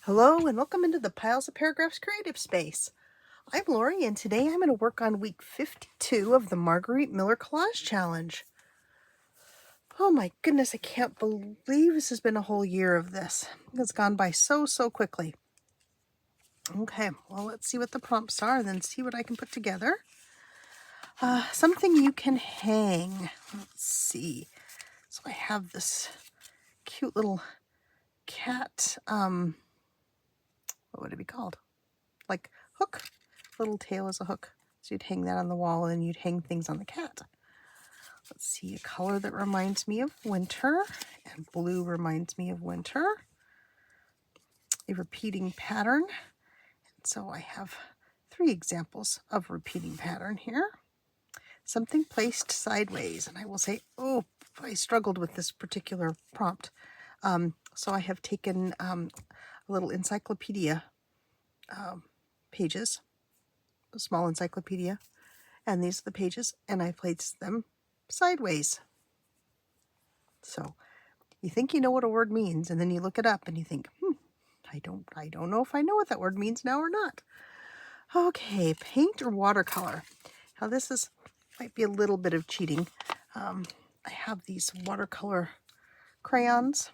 Hello and welcome into the Piles of Paragraphs creative space. I'm Lori and today I'm going to work on week 52 of the Margarete Miller Collage Challenge. Oh my goodness, I can't believe this has been a whole year of this. It's gone by so quickly. Okay, well let's see what the prompts are and then see what I can put together. Something you can hang. Let's see. So I have this cute little cat, what would it be called? Like hook. Little tail is a hook. So you'd hang that on the wall and you'd hang things on the cat. Let's see, a color that reminds me of winter, and blue reminds me of winter. A repeating pattern. And so I have 3 examples of repeating pattern here. Something placed sideways, and I will say, oh, I struggled with this particular prompt. So I have taken a little encyclopedia pages, a small encyclopedia, and these are the pages, and I placed them sideways. So you think you know what a word means, and then you look it up and you think, I don't know if I know what that word means now or not. Okay, paint or watercolor. Now this might be a little bit of cheating. I have these watercolor crayons,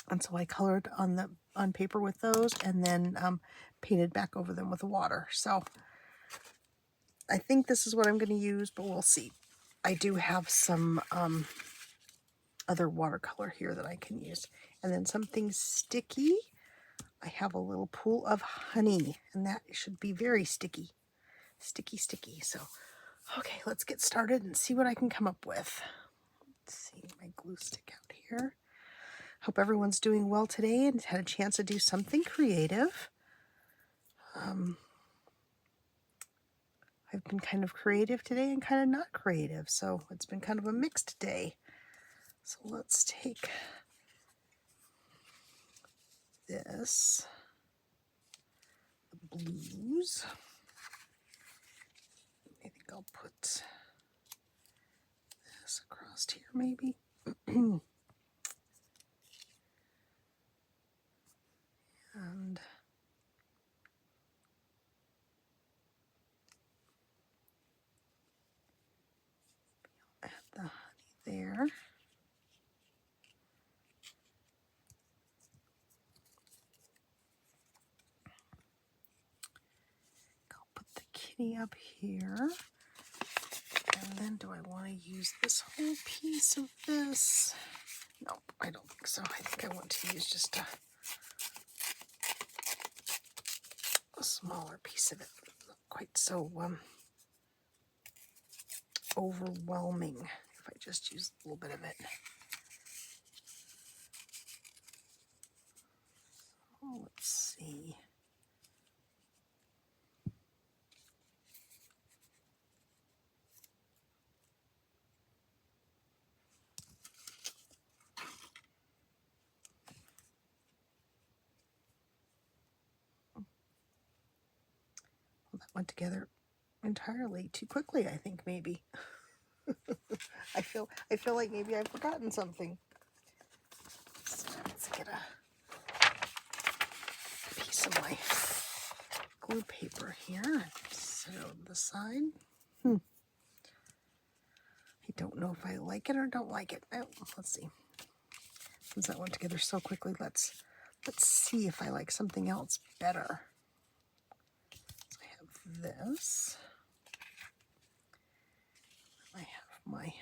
and so I colored on paper with those, and then painted back over them with the water. So I think this is what I'm going to use, but we'll see. I do have some other watercolor here that I can use. And then something sticky. I have a little pool of honey, and that should be very sticky. Sticky. So, okay, let's get started and see what I can come up with. Let's see my glue stick out here. Hope everyone's doing well today and had a chance to do something creative. I've been kind of creative today and kind of not creative, so it's been kind of a mixed day. So let's take this, the blues. I think I'll put this across here maybe. And add the honey there. I'll put the kitty up here. And then do I want to use this whole piece of this? No, I don't think so. I think I want to use just a smaller piece of it. Not quite so overwhelming if I just use a little bit of it. Oh, let's see. Well, that went together entirely too quickly, I think, maybe. I feel like maybe I've forgotten something. So let's get a piece of my glue paper here and set it on the side. I don't know if I like it or don't like it. Oh, let's see. Since that went together so quickly, let's see if I like something else better. So I have this. I have my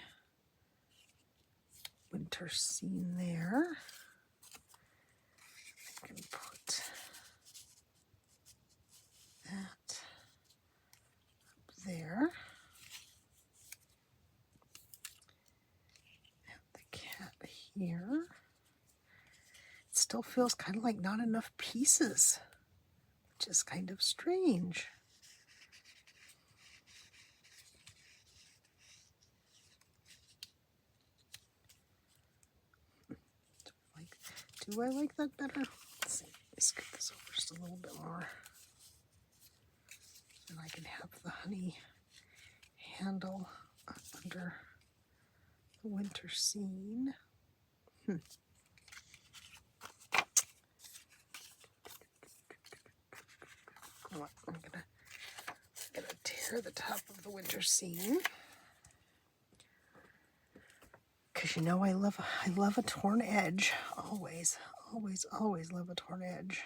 winter scene there. I can put that up there. And the cat here. It still feels kind of like not enough pieces, which is kind of strange. Do I like that better? Let's see. Let me scoot this over just a little bit more. And I can have the honey handle up under the winter scene. know what? I'm gonna tear the top of the winter scene. Because you know I love a torn edge. Always, always, always love a torn edge.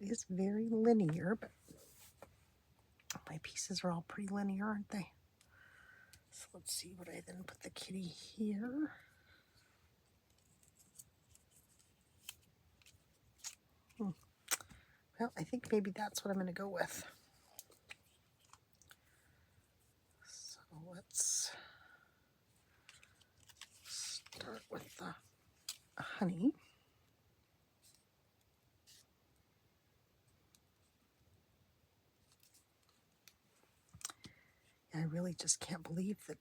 It is very linear, but my pieces are all pretty linear, aren't they? So let's see, would I then put the kitty here? Well, I think maybe that's what I'm going to go with. So let's start with the honey. I really just can't believe that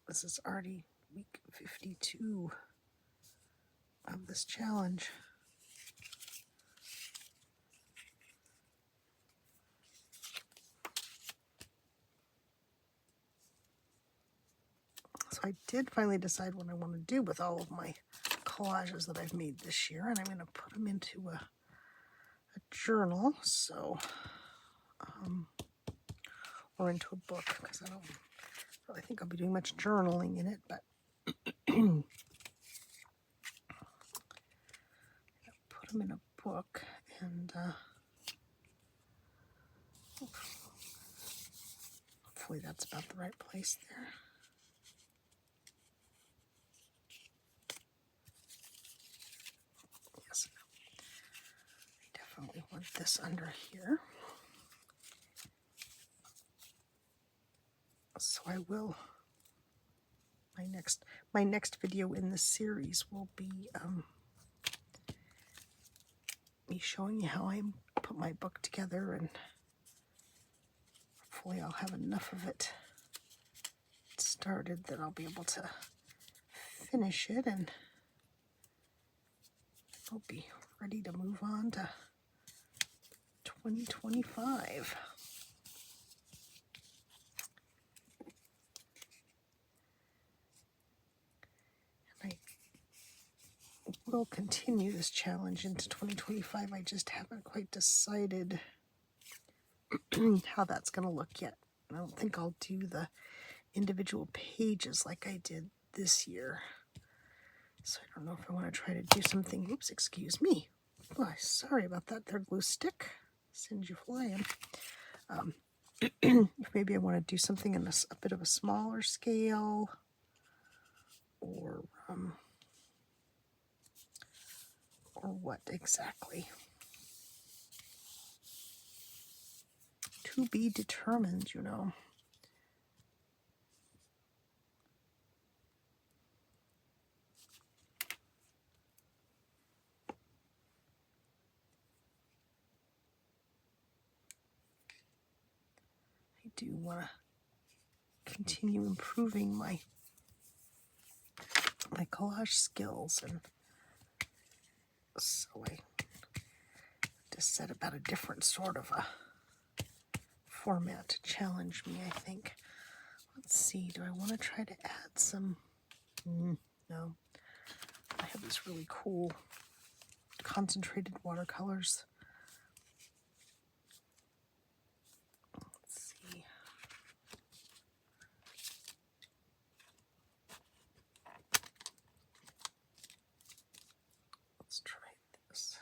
this is already week 52 of this challenge. So I did finally decide what I want to do with all of my collages that I've made this year, and I'm going to put them into a journal, so or into a book, because I don't really think I'll be doing much journaling in it, but put them in a book, and hopefully that's about the right place there. Yes, I definitely want this under here. So I will, my next video in the series will be me showing you how I put my book together, and hopefully I'll have enough of it started that I'll be able to finish it, and I'll be ready to move on to 2025. And I will continue this challenge into 2025. I just haven't quite decided how that's going to look yet. I don't think I'll do the individual pages like I did this year. So I don't know if I want to try to do something. Oops, excuse me. Oh, sorry about that there, glue stick. Send you flying. Maybe I want to do something in a bit of a smaller scale, or what exactly? To be determined, you know. I do want to continue improving my collage skills, and so I just set about a different sort of a format to challenge me, I think. Let's see, do I want to try to add some? No. I have these really cool concentrated watercolors. Let's see. Let's try this.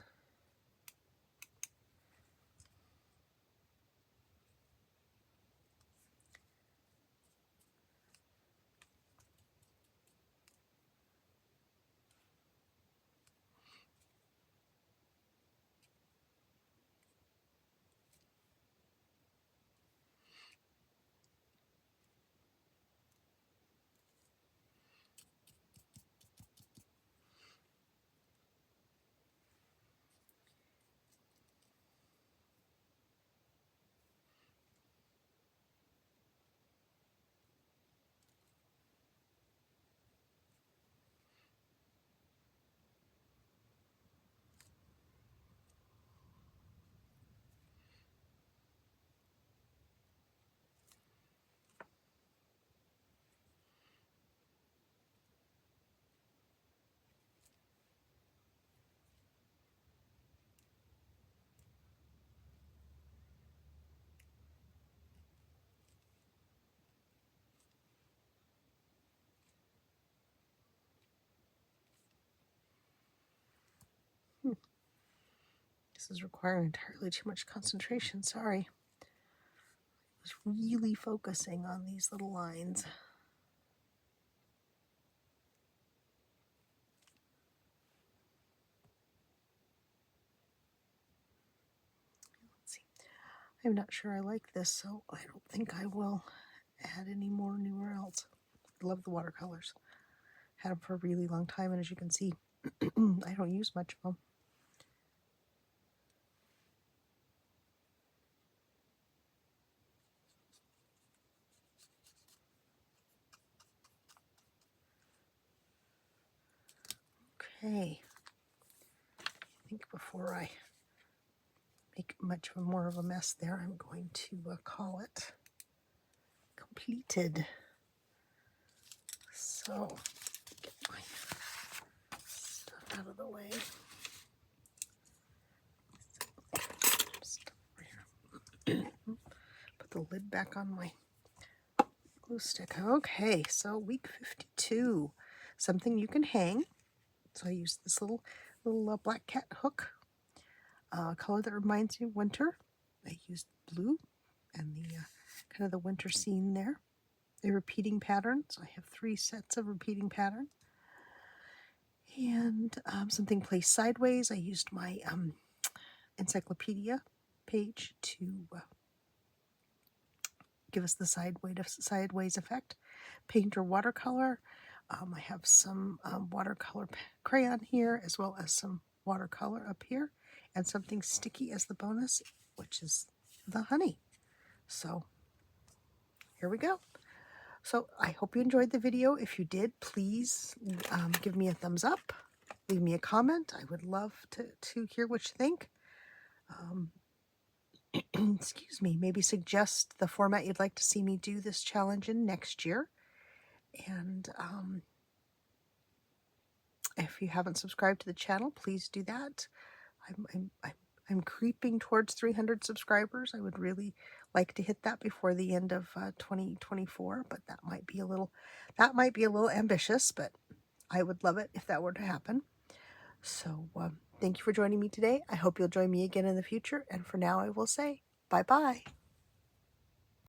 This is requiring entirely too much concentration. Sorry. I was really focusing on these little lines. Let's see. I'm not sure I like this, so I don't think I will add any more anywhere else. I love the watercolors. Had them for a really long time, and as you can see, I don't use much of them. Okay, I think before I make much more of a mess there, I'm going to call it completed. So, get my stuff out of the way. Put the lid back on my glue stick. Okay, so week 52, something you can hang. So I used this little black cat hook, color that reminds me of winter. I used blue and the kind of the winter scene there. A repeating pattern, so I have 3 sets of repeating pattern. And something placed sideways. I used my encyclopedia page to give us the sideways effect. Paint or watercolor. I have some watercolor crayon here, as well as some watercolor up here, and something sticky as the bonus, which is the honey. So here we go. So I hope you enjoyed the video. If you did, please give me a thumbs up. Leave me a comment. I would love to hear what you think. Excuse me. Maybe suggest the format you'd like to see me do this challenge in next year. And if you haven't subscribed to the channel, please do that. I'm creeping towards 300 subscribers. I would really like to hit that before the end of 2024, but that might be a little ambitious, but I would love it if that were to happen. So thank you for joining me today. I hope you'll join me again in the future. And for now, I will say bye-bye.